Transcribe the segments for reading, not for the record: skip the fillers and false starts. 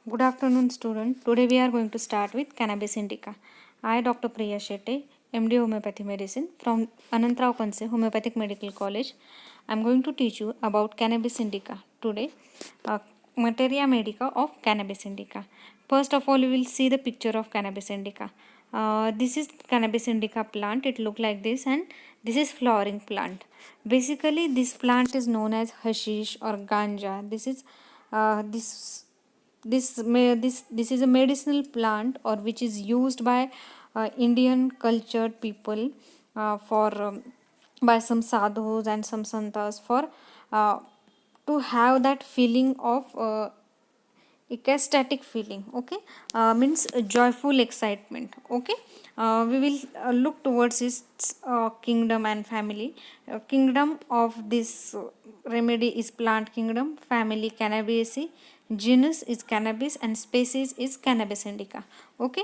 Good afternoon, student. Today we are going to start with Cannabis indica. I, Dr. Priya Shetty, MD Homeopathy Medicine from Anantrao Kanse Homeopathic Medical College. I am going to teach you about Cannabis indica today. Uh, Materia medica of Cannabis indica. First of all, you will see the picture of Cannabis indica. This is Cannabis indica plant. It look like this, and this is flowering plant. Basically, this plant is known as hashish or ganja. This is a medicinal plant or which is used by Indian cultured people for by some sadhus and some santas for uh, to have that feeling of ecstatic feeling. Okay, means joyful excitement. Okay, we will look towards its kingdom and family. Kingdom of this remedy is plant kingdom, family Cannabiaceae, genus is Cannabis, and species is Cannabis indica. Okay,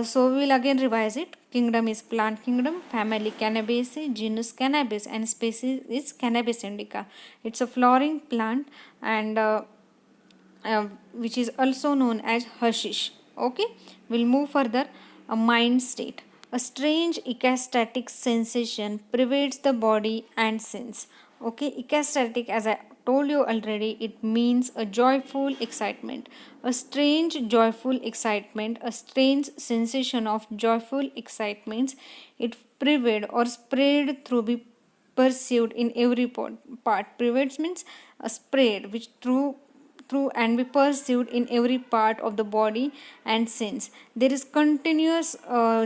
so we will again revise it. Kingdom is plant kingdom, family Cannabiaceae, genus Cannabis, and species is Cannabis indica. It's a flowering plant, and which is also known as hashish. Okay, we'll move further. A mind state, a strange ecstatic sensation pervades the body and sense. Okay, ecstatic, as I told you already, it means a joyful excitement, a strange joyful excitement, a strange sensation of joyful excitements. It pervade or spread through be perceived in every part. Pervades means a spread which through and be perceived in every part of the body and sense. There is continuous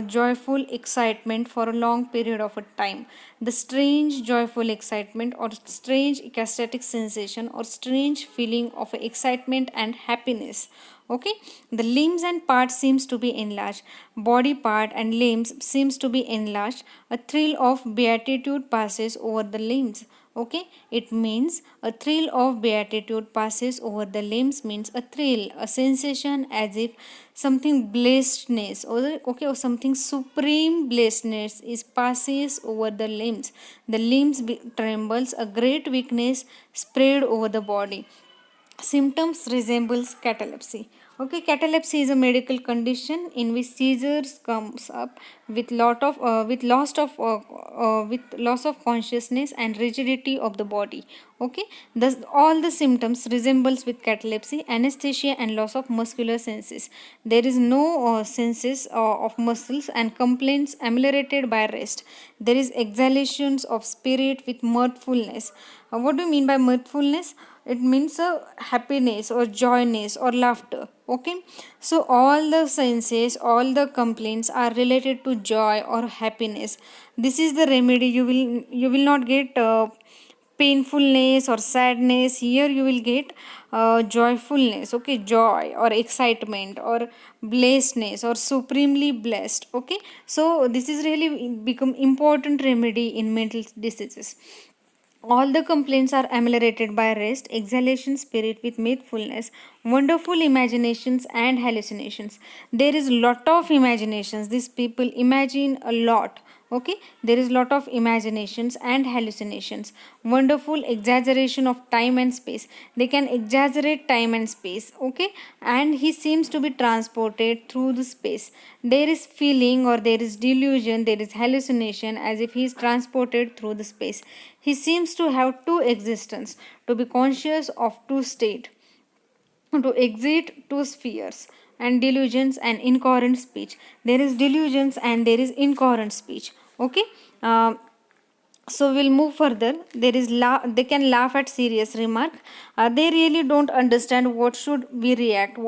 joyful excitement for a long period of a time. The strange joyful excitement or strange ecstatic sensation or strange feeling of excitement and happiness. Okay, the limbs and parts seems to be enlarged, body part and limbs seems to be enlarged. A thrill of beatitude passes over the limbs. Okay, it means a thrill of beatitude passes over the limbs, means a thrill, a sensation as if something blessedness or something supreme blessedness is passes over the limbs. The limbs trembles, a great weakness spread over the body. Symptoms resembles catalepsy. Okay, catalepsy is a medical condition in which seizures comes up with loss of consciousness and rigidity of the body. Okay, thus all the symptoms resembles with catalepsy, anesthesia and loss of muscular senses. There is no senses of muscles and complaints ameliorated by rest. There is exhalations of spirit with mirthfulness. What do you mean by mirthfulness? It means a happiness or joyness or laughter. Okay, so all the senses, all the complaints are related to joy or happiness. This is the remedy. You will not get painfulness or sadness. Here you will get joyfulness. Okay, joy or excitement or blessedness or supremely blessed. Okay, so this is really become important remedy in mental diseases. All the complaints are ameliorated by rest, exhalation, spirit with mirthfulness, wonderful imaginations and hallucinations. There is lot of imaginations. These people imagine a lot. Okay, there is lot of imaginations and hallucinations. Wonderful exaggeration of time and space. They can exaggerate time and space. Okay, and he seems to be transported through the space. There is feeling or there is delusion, there is hallucination as if he is transported through the space. He seems to have two existence, to be conscious of two state, to exit two spheres, and delusions and incoherent speech. There is delusions and there is incoherent speech. Okay, uh, so we'll move further. There is they can laugh at serious remark. They really don't understand what should we react,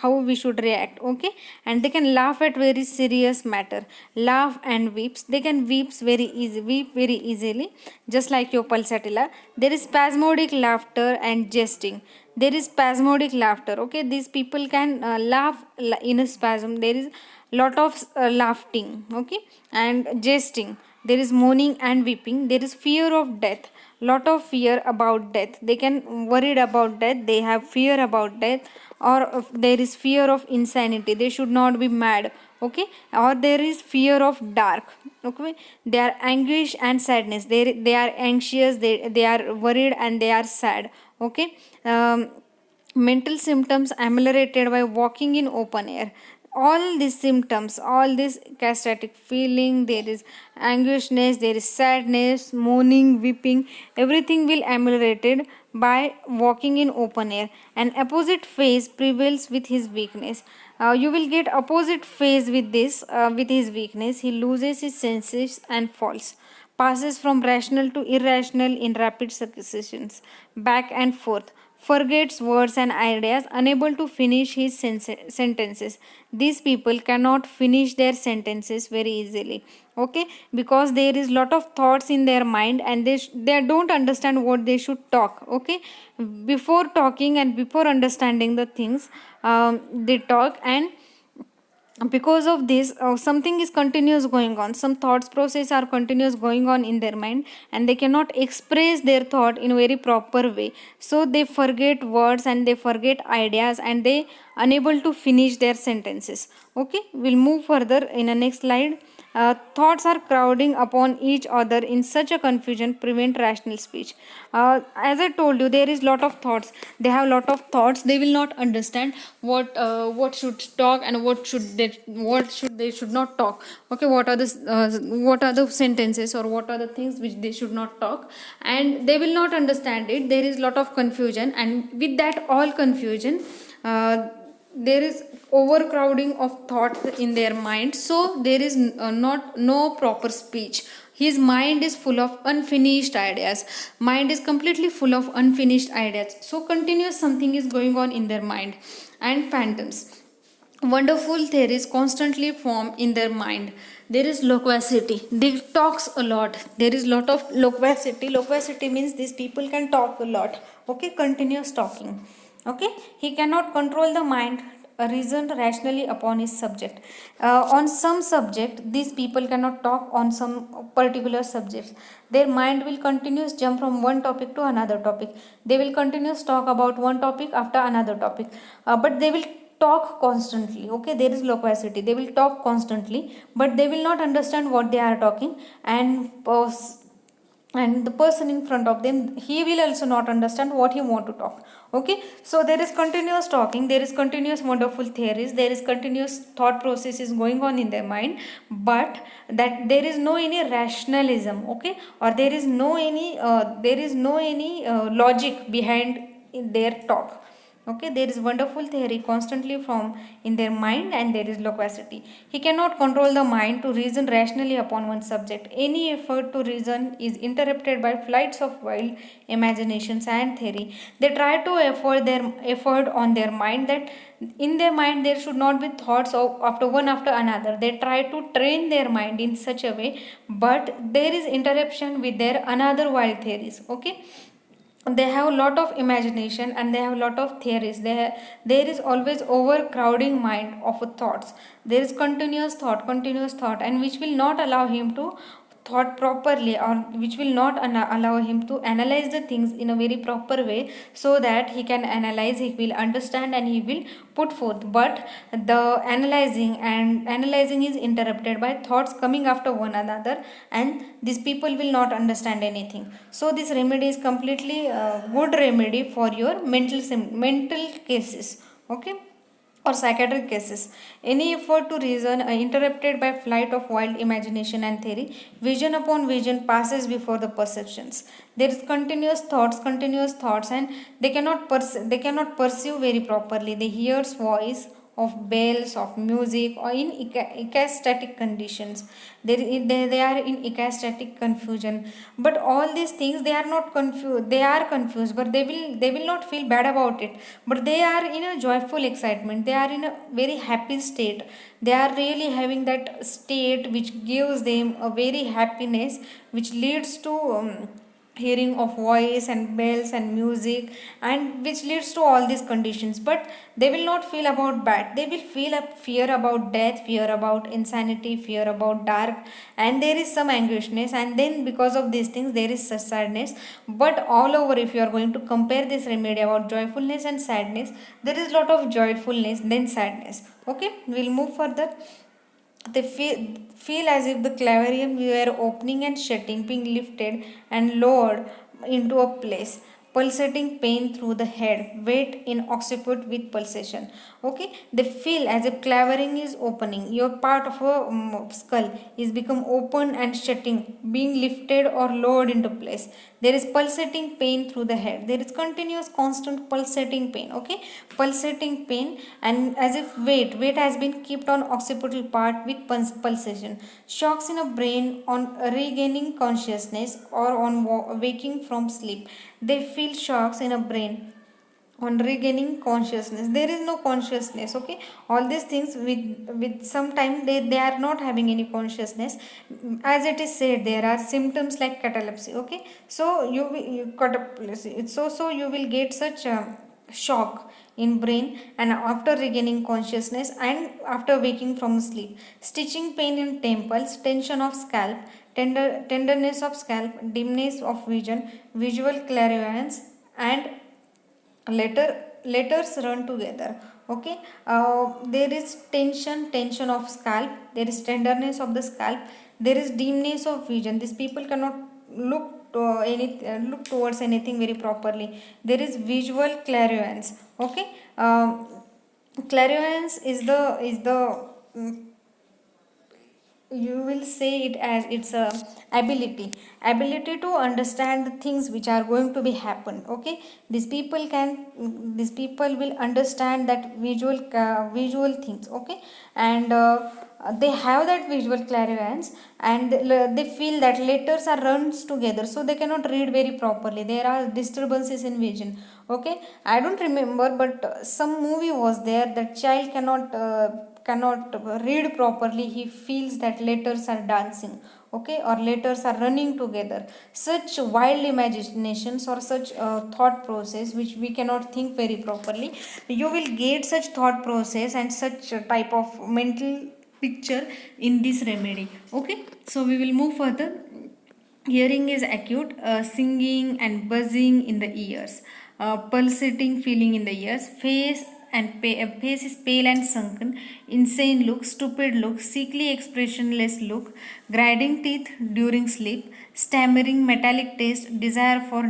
how we should react. Okay, and they can laugh at very serious matter. Laugh and weeps. They can weep very easily, just like your pulsatilla. There is spasmodic laughter and jesting. There is spasmodic laughter. Okay, these people can laugh in a spasm. There is lot of laughing. Okay, and jesting. There is mourning and weeping. There is fear of death, lot of fear about death. They can worried about death, they have fear about death, or there is fear of insanity, they should not be mad. Okay, or there is fear of dark. Okay, they are anguish and sadness, they are anxious, they are worried and they are sad. Okay, mental symptoms ameliorated by walking in open air. All these symptoms, all this castatic feeling, there is anguishness, there is sadness, moaning, weeping, everything will ameliorated by walking in open air. An opposite phase prevails with his weakness. You will get opposite phase with this, with his weakness. He loses his senses and falls, passes from rational to irrational in rapid successions, back and forth, forgets words and ideas, unable to finish his sentences. These people cannot finish their sentences very easily. Okay, because there is lot of thoughts in their mind, and they don't understand what they should talk. Okay, before talking and before understanding the things, they talk, and because of this, something is continuous going on, some thoughts process are continuous going on in their mind, and they cannot express their thought in a very proper way, so they forget words and they forget ideas, and they unable to finish their sentences. Okay, we'll move further in the next slide. Thoughts are crowding upon each other in such a confusion prevent rational speech. As I told you, there is lot of thoughts. They have lot of thoughts. They will not understand what should talk and what should not talk. Okay, what are the sentences or what are the things which they should not talk, and they will not understand it. There is lot of confusion, and with that all confusion, uh, there is overcrowding of thoughts in their mind, so there is not no proper speech. His mind is full of unfinished ideas, mind is completely full of unfinished ideas, so continuous something is going on in their mind. And phantoms, wonderful theories constantly form in their mind. There is loquacity, they talks a lot, there is lot of loquacity. Loquacity means these people can talk a lot. Okay, continuous talking. Okay, he cannot control the mind, reason rationally upon his subject. On some subject these people cannot talk on some particular subjects. Their mind will continuous jump from one topic to another topic. They will continuous talk about one topic after another topic, but they will talk constantly. Okay, there is loquacity, they will talk constantly, but they will not understand what they are talking. And the person in front of them, he will also not understand what he want to talk. Okay, so there is continuous talking, there is continuous wonderful theories, there is continuous thought processes going on in their mind, but that there is no any rationalism. Okay, or there is no any logic behind in their talk. Okay, there is wonderful theory constantly from in their mind, and there is loquacity. He cannot control the mind to reason rationally upon one subject. Any effort to reason is interrupted by flights of wild imaginations and theory. They try to effort on their mind, that in their mind there should not be thoughts of after one after another. They try to train their mind in such a way, but there is interruption with their another wild theories. Okay, they have a lot of imagination and they have a lot of theories. There is always overcrowding mind of thoughts. There is continuous thought, and which will not allow him to thought properly, or which will not allow him to analyze the things in a very proper way, so that he can analyze, he will understand, and he will put forth. But the analyzing is interrupted by thoughts coming after one another, and these people will not understand anything. So this remedy is completely good remedy for your mental cases. Okay, or psychiatric cases. Any effort to reason interrupted by flight of wild imagination and theory. Vision upon vision passes before the perceptions. There is continuous thoughts, and they cannot perceive very properly. They hears voice of bells, of music, or in ecstatic conditions. They are in ecstatic confusion. But all these things, they are not confused. They are confused, but they will not feel bad about it. But they are in a joyful excitement. They are in a very happy state. They are really having that state which gives them a very happiness, which leads to hearing of voice and bells and music, and which leads to all these conditions. But they will not feel about bad. They will feel a fear about death, fear about insanity, fear about dark, and there is some anguishness, and then because of these things there is such sadness. But all over, if you are going to compare this remedy about joyfulness and sadness, there is lot of joyfulness then sadness. Okay, we'll move further. They feel as if the clavarium were opening and shutting, being lifted and lowered into a place. pulsating pain through the head, weight in occiput with pulsation. Okay, they feel as if clavering is opening. Your part of a skull is become open and shutting, being lifted or lowered into place. There is pulsating pain through the head. There is continuous, constant pulsating pain. Okay, pulsating pain, and as if weight has been kept on occipital part with pulsation. Shocks in a brain on regaining consciousness or on waking from sleep. They feel shocks in a brain on regaining consciousness. There is no consciousness. Okay, all these things with some time they are not having any consciousness. As it is said, there are symptoms like catalepsy. Okay, so so you will get such shock in brain and after regaining consciousness and after waking from sleep. Stitching pain in temples, tension of scalp, tenderness of scalp, dimness of vision, visual clairvoyance, and letters run together. Okay, there is tension of scalp, there is tenderness of the scalp, there is dimness of vision. These people cannot look look towards anything very properly. There is visual clairvoyance. Okay, clairvoyance is the mm, you will say it as it's a ability to understand the things which are going to be happen. Okay, these people will understand that visual things. Okay, and they have that visual clairvoyance, and they feel that letters are runs together, so they cannot read very properly. There are disturbances in vision. Okay, I don't remember, but some movie was there that child cannot read properly. He feels that letters are dancing. Okay, or letters are running together. Such wild imaginations or such thought process which we cannot think very properly. You will get such thought process and such type of mental picture in this remedy. Okay, so we will move further. Hearing is acute, singing and buzzing in the ears, pulsating feeling in the ears, face is pale and sunken, insane look, stupid look, sickly expressionless look, grinding teeth during sleep, stammering, metallic taste, desire for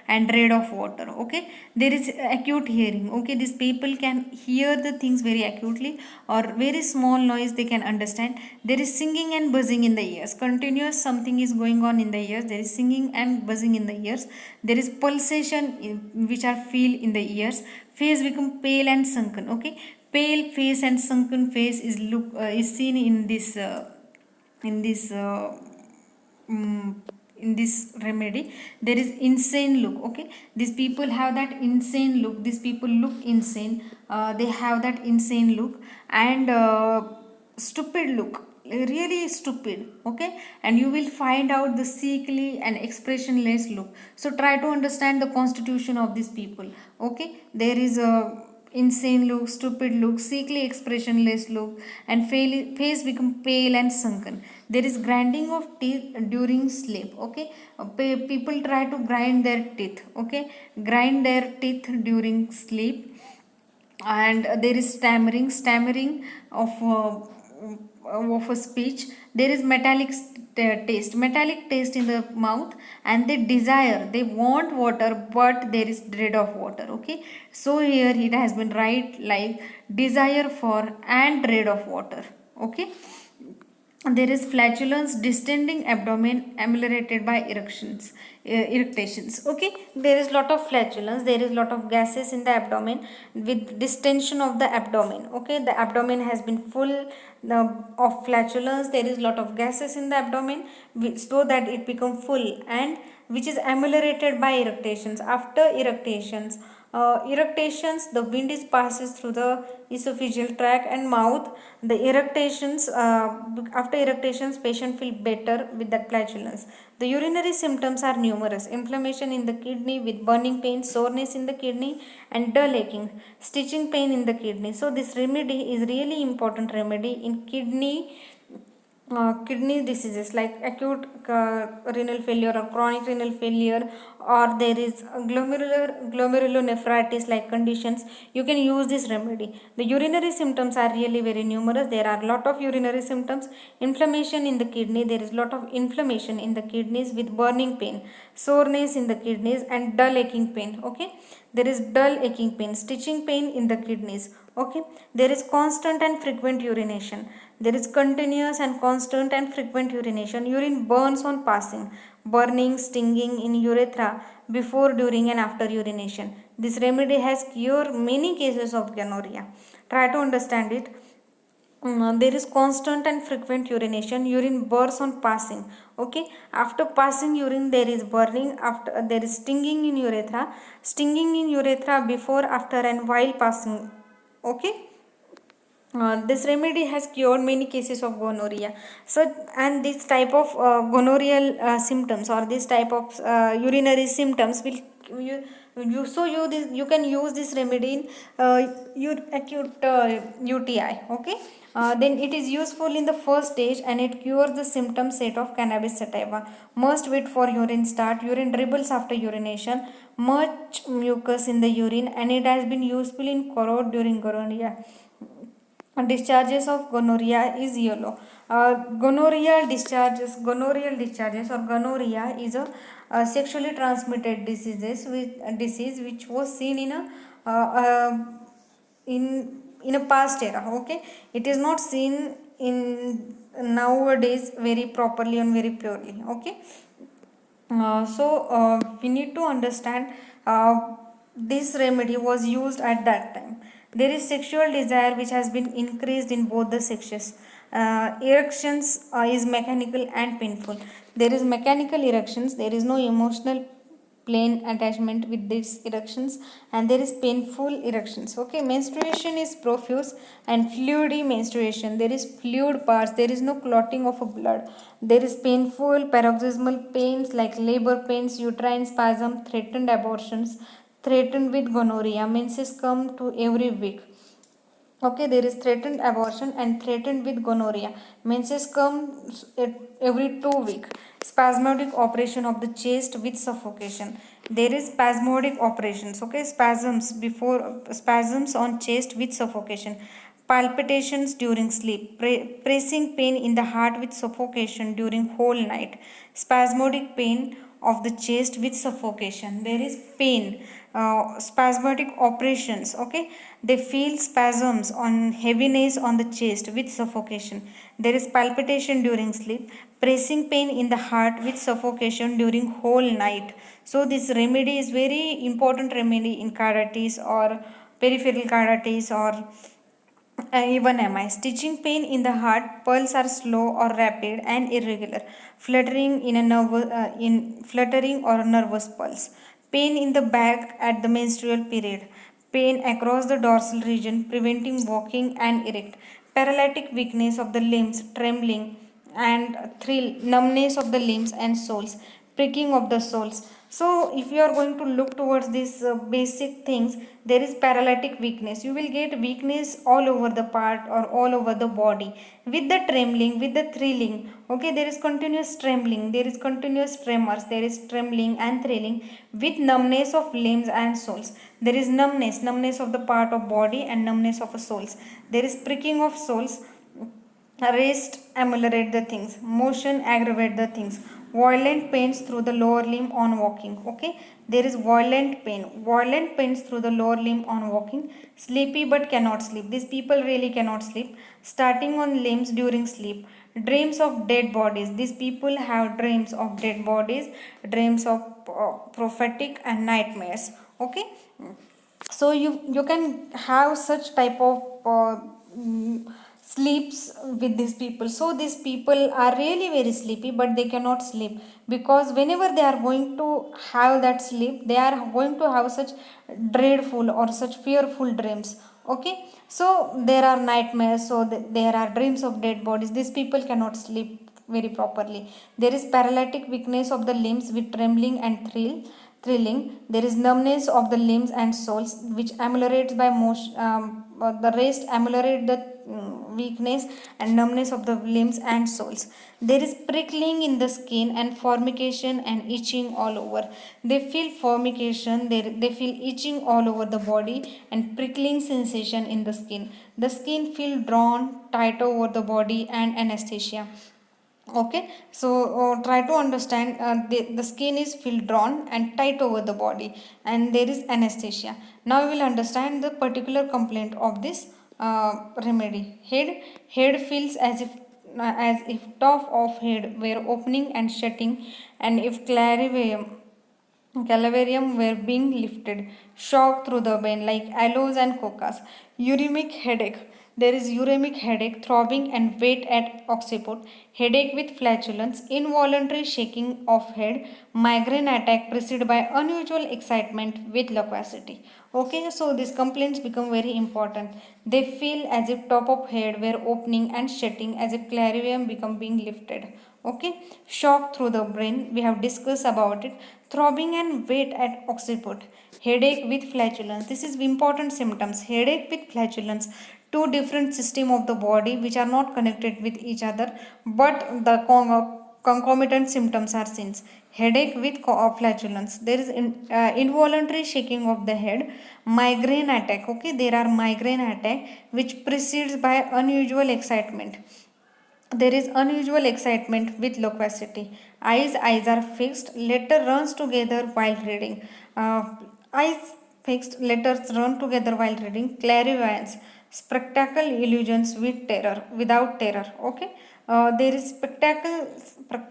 and dread of water. Okay, there is acute hearing. Okay, these people can hear the things very acutely or very small noise they can understand. There is singing and buzzing in the ears. Continuous something is going on in the ears. There is singing and buzzing in the ears. There is pulsation which are feel in the ears. Face become pale and sunken. Okay, pale face and sunken face is seen in this mm, in this remedy. There is insane look. Okay, these people have that insane look. These people look insane. They have that insane look, and stupid look, really stupid. Okay, and you will find out the sickly and expressionless look. So try to understand the constitution of these people. Okay, there is a insane look, stupid look, sickly expressionless look, and face become pale and sunken. There is grinding of teeth during sleep. Okay, people try to grind their teeth. Okay, grind their teeth during sleep. And there is stammering of a speech. There is metallic taste in the mouth, and they want water, but there is dread of water. Okay, so here it has been right like desire for and dread of water. Okay, there is flatulence, distending abdomen ameliorated by irritations. Okay, there is lot of flatulence, there is lot of gases in the abdomen with distension of the abdomen. Okay, the abdomen has been full of flatulence. There is lot of gases in the abdomen so that it become full, and which is ameliorated by irritations. After irritations, the wind is passes through the esophageal tract and mouth. The irritations, after irritations, patient feel better with that flatulence. The urinary symptoms are numerous: inflammation in the kidney with burning pain, soreness in the kidney, and dull aching, stitching pain in the kidney. So this remedy is really important remedy in kidney diseases like acute renal failure or chronic renal failure, or there is glomerulonephritis like conditions. You can use this remedy. The urinary symptoms are really very numerous. There are lot of urinary symptoms. Inflammation in the kidney, there is lot of inflammation in the kidneys with burning pain, soreness in the kidneys, and dull aching pain. Okay, there is dull aching pain, stitching pain in the kidneys. Okay, there is constant and frequent urination. There is continuous and constant and frequent urination. Urine burns on passing, burning, stinging in urethra before, during, and after urination. This remedy has cured many cases of gonorrhea. Try to understand it. There is constant and frequent urination. Urine burns on passing. Okay, after passing urine there is burning. After there is stinging in urethra, stinging in urethra before, after, and while passing. Okay, this remedy has cured many cases of gonorrhea. So, and this type of gonorrheal symptoms, or this type of urinary symptoms will you, you can use this remedy in acute UTI. Okay, then it is useful in the first stage and it cures the symptom set of cannabis sativa. Must wait for urine start. Urine dribbles after urination. Much mucus in the urine, and it has been useful in corrode during gonorrhea. Discharges of gonorrhea is yellow. Gonorrheal discharges or gonorrhea is a sexually transmitted disease which was seen in a in a past era. Okay, it is not seen in nowadays very properly and very purely. Okay, we need to understand this remedy was used at that time. There is sexual desire which has been increased in both the sexes. Erections is mechanical and painful. There is mechanical erections. There is no emotional plain attachment with these erections, and there is painful erections. Okay, menstruation is profuse and fluidy menstruation. There is fluid parts. There is no clotting of a blood. There is painful paroxysmal pains like labor pains, uterine spasm, threatened abortions, threatened with gonorrhea. Menses come to every week. Okay, there is threatened abortion and threatened with gonorrhea. Menses comes every 2 weeks. Spasmodic operation of the chest with suffocation. There is spasmodic operations. Okay, spasms on chest with suffocation. Palpitations during sleep. Pressing pain in the heart with suffocation during whole night. Spasmodic pain of the chest with suffocation. There is pain, spasmodic operations. Okay, they feel spasms on heaviness on the chest with suffocation. There is palpitation during sleep, pressing pain in the heart with suffocation during whole night. So this remedy is very important remedy in carditis or peripheral carditis or even MI. Stitching pain in the heart, pulse are slow or rapid and irregular. Fluttering or nervous pulse. Pain in the back at the menstrual period. Pain across the dorsal region, preventing walking and erect. Paralytic weakness of the limbs, trembling and thrill, numbness of the limbs and soles, pricking of the soles. So, if you are going to look towards these basic things, there is paralytic weakness. You will get weakness all over the part or all over the body with the trembling, with the thrilling. Okay, there is continuous trembling, there is continuous tremors, there is trembling and thrilling with numbness of limbs and soles. There is numbness of the part of body and numbness of the soles. There is pricking of soles. Rest ameliorate the things. Motion aggravate the things. Violent pains through the lower limb on walking. Okay, there is violent pain. Violent pains through the lower limb on walking. Sleepy but cannot sleep. These people really cannot sleep. Starting on limbs during sleep. Dreams of dead bodies. These people have dreams of dead bodies. Dreams of prophetic and nightmares. Okay, so you can have such type of sleeps with these people. So these people are really very sleepy but they cannot sleep, because whenever they are going to have that sleep they are going to have such dreadful or such fearful dreams. Okay, so there are nightmares, so there are dreams of dead bodies. These people cannot sleep very properly. There is paralytic weakness of the limbs with trembling and thrilling. There is numbness of the limbs and soles which ameliorates by motion. The rest ameliorate the weakness and numbness of the limbs and soles. There is prickling in the skin and formication and itching all over. They feel formication, they feel itching all over the body and prickling sensation in the skin. The skin feel drawn tight over the body and anesthesia. Okay, so try to understand, the skin is feel drawn and tight over the body, and there is anesthesia. Now we will understand the particular complaint of this remedy. Head feels as if top of head were opening and shutting, and if Calavarium were being lifted, shock through the vein like aloes and cocas. Uremic headache. There is uremic headache, throbbing and weight at occiput, headache with flatulence, involuntary shaking of head, migraine attack preceded by unusual excitement with loquacity. Okay, so these complaints become very important. They feel as if top of head were opening and shutting, as if clarivium become being lifted. Okay, shock through the brain, we have discussed about it. Throbbing and weight at occiput, headache with flatulence. This is important symptoms. Headache with flatulence, two different system of the body which are not connected with each other, but the concomitant symptoms are seen. Headache with flatulence. There is involuntary shaking of the head, migraine attack. Okay, there are migraine attack which precedes by unusual excitement. There is unusual excitement with loquacity. Eyes are fixed. Letter runs together while reading. Eyes fixed. Letters run together while reading. Clairvoyance. Spectacle illusions with terror. Without terror. Okay. There is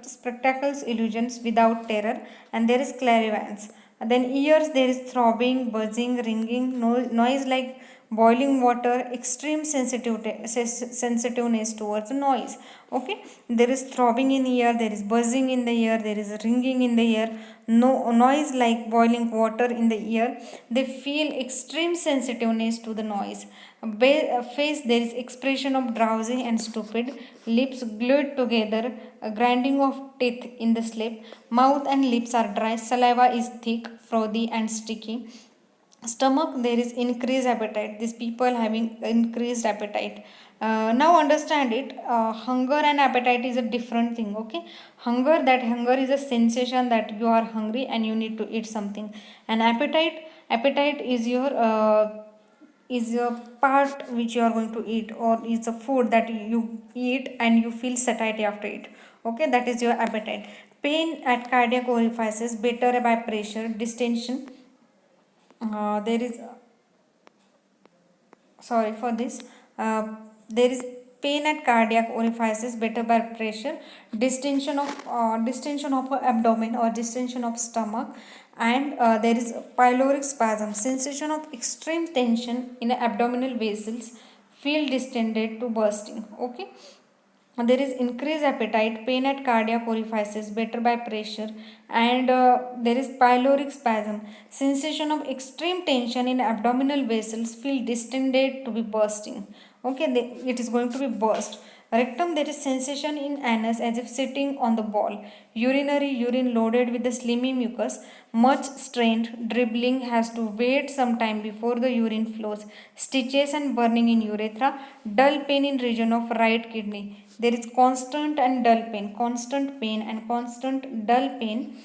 spectacles illusions without terror, and there is clairvoyance. Then ears, there is throbbing, buzzing, ringing, noise like boiling water, extreme sensitiveness towards noise. Okay, there is throbbing in ear, there is buzzing in the ear, there is ringing in the ear, no noise like boiling water in the ear. They feel extreme sensitiveness to the noise. Face, there is expression of drowsy and stupid, lips glued together, a grinding of teeth in the sleep, mouth and lips are dry, saliva is thick, frothy and sticky. Stomach, there is increased appetite. These people having increased appetite. Now understand it. Hunger and appetite is a different thing. Okay, hunger is a sensation that you are hungry and you need to eat something. And appetite is a part which you are going to eat, or is a food that you eat and you feel satiety after it. Okay, that is your appetite. Pain at cardiac orifices, better by pressure, distension. There is, sorry for this, there is pain at cardiac orifices, better by pressure, distension of abdomen or distension of stomach, and there is pyloric spasm, sensation of extreme tension in abdominal vessels, feel distended to bursting. Okay, there is increased appetite, pain at cardiac orifices, better by pressure, and there is pyloric spasm, sensation of extreme tension in abdominal vessels, feel distended to be bursting. Okay, it is going to be burst. Rectum, there is sensation in anus as if sitting on the ball. Urinary, urine loaded with the slimy mucus, much strained, dribbling, has to wait some time before the urine flows. Stitches and burning in urethra, dull pain in region of right kidney. There is constant pain and constant dull pain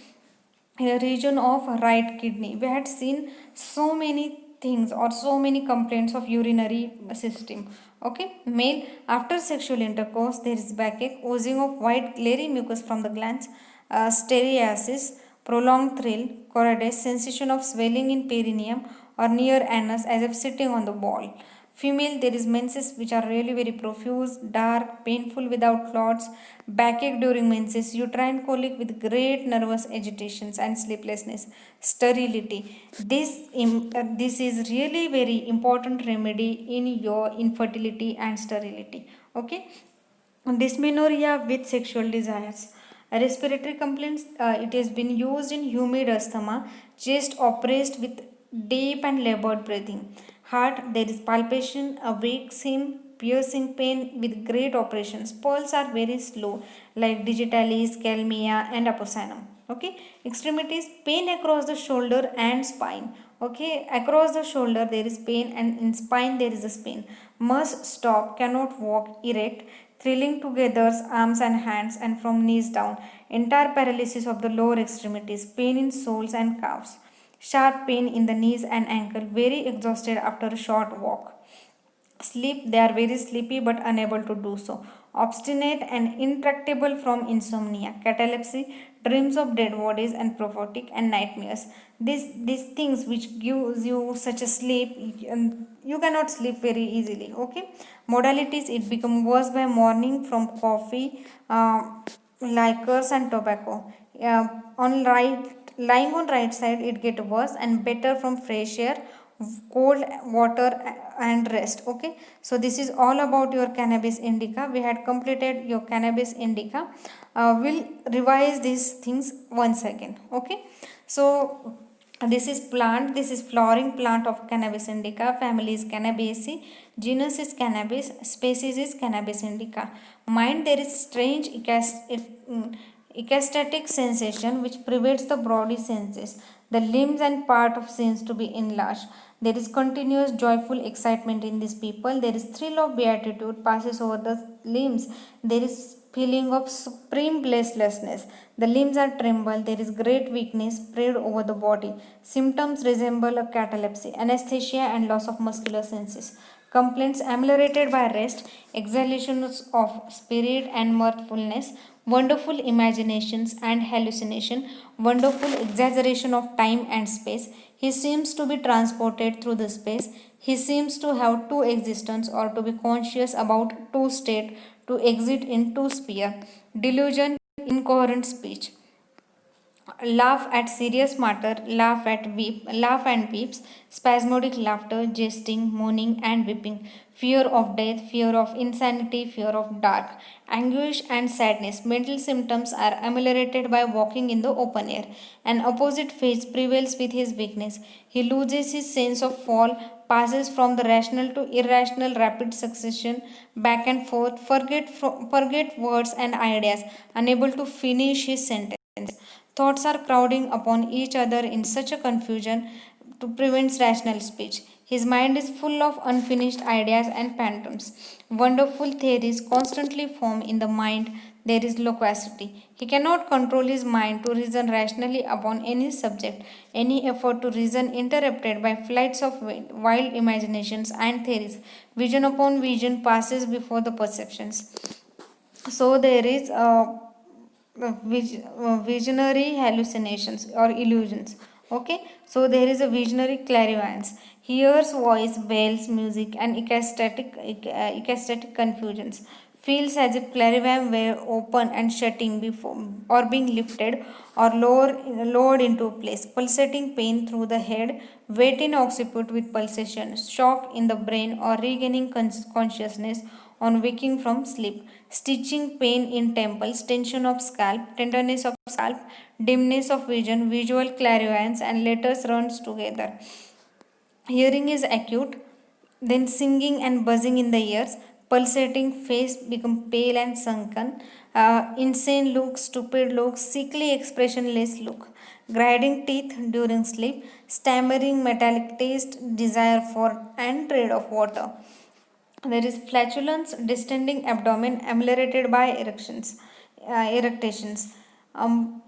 in the region of right kidney. We had seen so many things or so many complaints of urinary system. Okay, male, after sexual intercourse, there is backache, oozing of white glary mucus from the glands, sterniasis, prolonged thrill, choroides, sensation of swelling in perineum or near anus as if sitting on the ball. Female, there is menses which are really very profuse, dark, painful without clots, backache during menses, uterine colic with great nervous agitations and sleeplessness, sterility. This is really very important remedy in your infertility and sterility. Okay, dysmenorrhea with sexual desires. Respiratory complaints, it has been used in humid asthma, chest oppressed with deep and labored breathing. Heart, there is palpitation, awakes him, piercing pain with great operations. Pulse are very slow, like digitalis, calmia, and aposanum. Okay, extremities, pain across the shoulder and spine. Okay, across the shoulder there is pain, and in spine there is a pain. Must stop, cannot walk erect, thrilling together arms and hands and from knees down. Entire paralysis of the lower extremities, pain in soles and calves. Sharp pain in the knees and ankle, very exhausted after a short walk. Sleep, they are very sleepy but unable to do so. Obstinate and intractable from insomnia. Catalepsy, dreams of dead bodies and prophetic and nightmares. These things which gives you such a sleep, you cannot sleep very easily. Okay. Modalities, it become worse by morning from coffee, liquors and tobacco. On right, lying on right side, it get worse and better from fresh air, cold water and rest. Okay, so this is all about your cannabis indica. We had completed your cannabis indica. We'll revise these things once again. Okay, so this is plant, this is flowering plant of cannabis indica. Family is Cannabaceae, genus is Cannabis, species is Cannabis indica. Mind, there is strange ecstatic sensation which pervades the body senses. The limbs and part of seems to be enlarged. There is continuous joyful excitement in these people. There is thrill of beatitude passes over the limbs. There is feeling of supreme blessedness. The limbs are tremble. There is great weakness spread over the body. Symptoms resemble a catalepsy, anesthesia and loss of muscular senses. Complaints ameliorated by rest, exhalations of spirit and mirthfulness, wonderful imaginations and hallucination, wonderful exaggeration of time and space. He seems to be transported through the space. He seems to have two existence or to be conscious about two state, to exist in two sphere. Delusion, incoherent speech. Laugh at serious matter, laugh and weeps, spasmodic laughter, jesting, moaning and weeping, fear of death, fear of insanity, fear of dark, anguish and sadness. Mental symptoms are ameliorated by walking in the open air. An opposite phase prevails with his weakness. He loses his sense of fall, passes from the rational to irrational rapid succession, back and forth, forget words and ideas, unable to finish his sentence. Thoughts are crowding upon each other in such a confusion to prevent rational speech. His mind is full of unfinished ideas and phantoms. Wonderful theories constantly form in the mind. There is loquacity. He cannot control his mind to reason rationally upon any subject. Any effort to reason interrupted by flights of wild imaginations and theories. Vision upon vision passes before the perceptions. So there is visionary hallucinations or illusions. Okay, so there is a visionary clairvoyance, hears voice, bells, music and ecstatic confusions, feels as if clairvoyance were open and shutting before or being lifted or lowered into place, pulsating pain through the head, weight in occiput with pulsation, shock in the brain or regaining consciousness on waking from sleep, stitching pain in temples, tension of scalp, tenderness of scalp, dimness of vision, visual clairvoyance, and letters runs together. Hearing is acute, then singing and buzzing in the ears, pulsating face become pale and sunken, insane look, stupid look, sickly expressionless look, grinding teeth during sleep, stammering metallic taste, desire for and dread of water. There is flatulence, distending abdomen ameliorated by erectations. Um,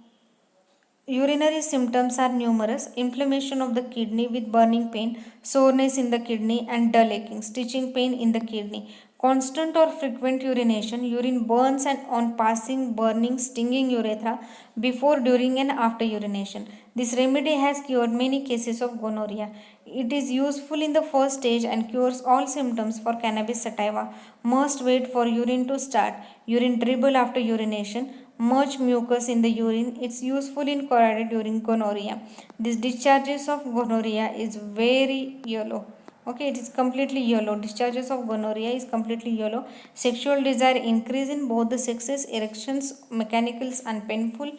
Urinary symptoms are numerous: inflammation of the kidney with burning pain, soreness in the kidney, and dull aching, stitching pain in the kidney. Constant or frequent urination, urine burns and on passing, burning, stinging urethra before, during, and after urination. This remedy has cured many cases of gonorrhea. It is useful in the first stage and cures all symptoms for cannabis sativa. Must wait for urine to start. Urine dribble after urination. Much mucus in the urine. It's useful in choroid during gonorrhea. This discharges of gonorrhea is very yellow. Okay, it is completely yellow. Discharges of gonorrhea is completely yellow. Sexual desire increase in both the sexes. Erections mechanicals and painful.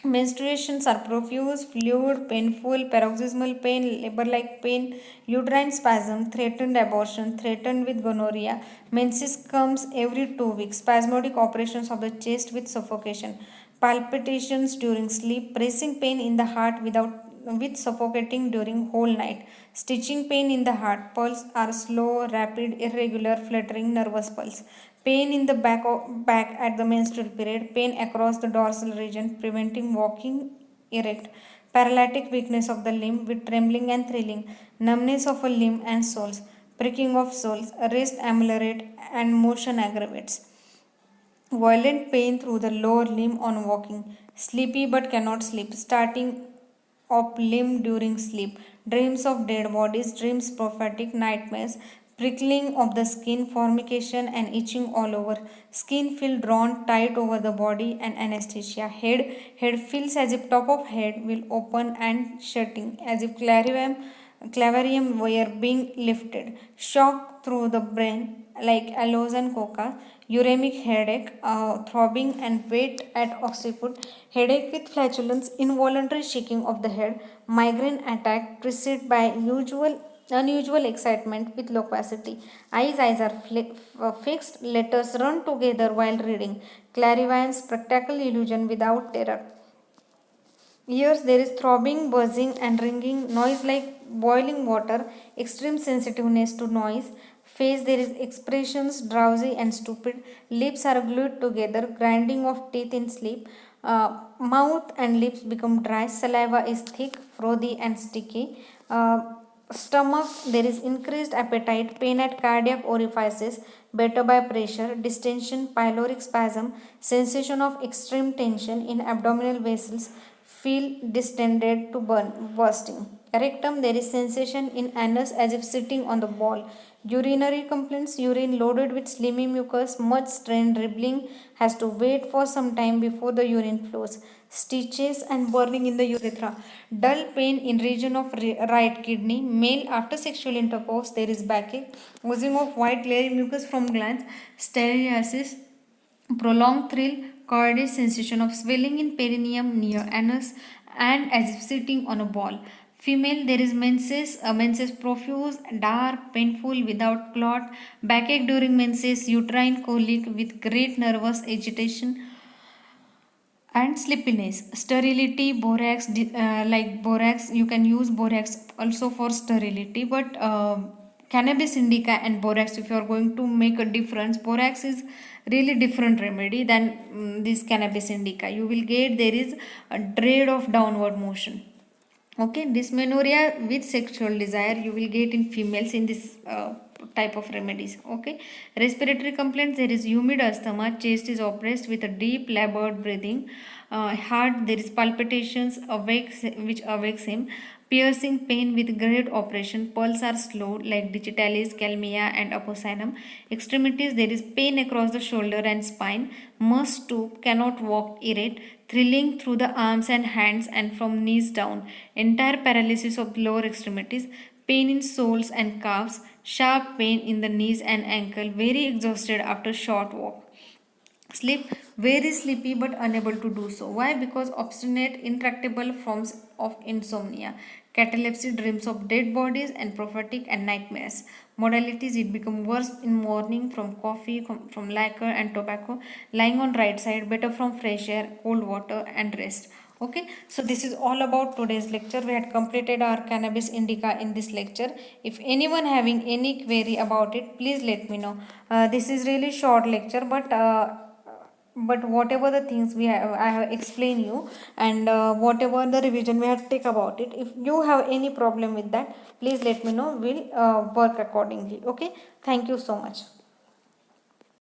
Menstruations are profuse, fluid, painful, paroxysmal pain, labor like pain, uterine spasm, threatened abortion, threatened with gonorrhea. Menses comes every 2 weeks, spasmodic operations of the chest with suffocation, palpitations during sleep, pressing pain in the heart with suffocating during whole night, stitching pain in the heart, pulse are slow, rapid, irregular, fluttering, nervous pulse, pain in the back at the menstrual period, pain across the dorsal region, preventing walking erect, paralytic weakness of the limb with trembling and thrilling, numbness of a limb and soles, pricking of soles, rest ameliorate, and motion aggravates. Violent pain through the lower limb on walking, sleepy but cannot sleep, starting of limb during sleep, dreams of dead bodies, dreams prophetic nightmares, prickling of the skin, formication and itching all over, skin feel drawn tight over the body and anesthesia, head feels as if top of head will open and shutting, as if clavarium were being lifted, shock through the brain like aloes and coca, uremic headache, throbbing and weight at occiput, headache with flatulence, involuntary shaking of the head, migraine attack preceded by unusual excitement with loquacity. Eyes are fixed, letters run together while reading, clairvoyance, spectacle illusion without terror. Ears there is throbbing, buzzing, and ringing, noise like boiling water, extreme sensitiveness to noise. Face there is expressions drowsy and stupid. Lips are glued together, grinding of teeth in sleep. Mouth and lips become dry. Saliva is thick, frothy, and sticky. Stomach there is increased appetite, pain at cardiac orifices, better by pressure, distension, pyloric spasm, sensation of extreme tension in abdominal vessels, feel distended to bursting. Rectum there is sensation in anus as if sitting on the ball. Urinary complaints, urine loaded with slimy mucus, much strain, dribbling, has to wait for some time before the urine flows. Stitches and burning in the urethra. Dull pain in region of right kidney. Male after sexual intercourse, there is backache. Oozing of white glary mucus from glands. Steriliasis. Prolonged thrill, chordae sensation of swelling in perineum near anus and as if sitting on a ball. Female, there is menses profuse, dark, painful, without clot, backache during menses, uterine colic with great nervous agitation, and sleepiness. Sterility, borax, like borax, you can use borax also for sterility, but cannabis indica and borax, if you are going to make a difference, borax is really different remedy than this cannabis indica. You will get there is a dread of downward motion. Okay, dysmenorrhea with sexual desire you will get in females in this type of remedies. Okay, respiratory complaints, there is humid asthma, chest is oppressed with a deep labored breathing, heart there is palpitations awakes which awakes him, piercing pain with great oppression, pulse are slow like digitalis, calmia and apocynon, extremities there is pain across the shoulder and spine, must stoop, cannot walk erect, thrilling through the arms and hands and from knees down, entire paralysis of the lower extremities, pain in soles and calves, sharp pain in the knees and ankle, very exhausted after short walk. Sleep very sleepy but unable to do so. Why? Because obstinate, intractable forms of insomnia. Catalepsy, dreams of dead bodies and prophetic and nightmares. Modalities, it become worse in morning from coffee, from liquor and tobacco. Lying on right side, better from fresh air, cold water and rest. Okay, so this is all about today's lecture. We had completed our cannabis indica in this lecture. If anyone having any query about it, please let me know. This is really short lecture, but whatever the things I have explained you, and whatever the revision we have take about it, if you have any problem with that, please let me know. We'll work accordingly. Okay, thank you so much.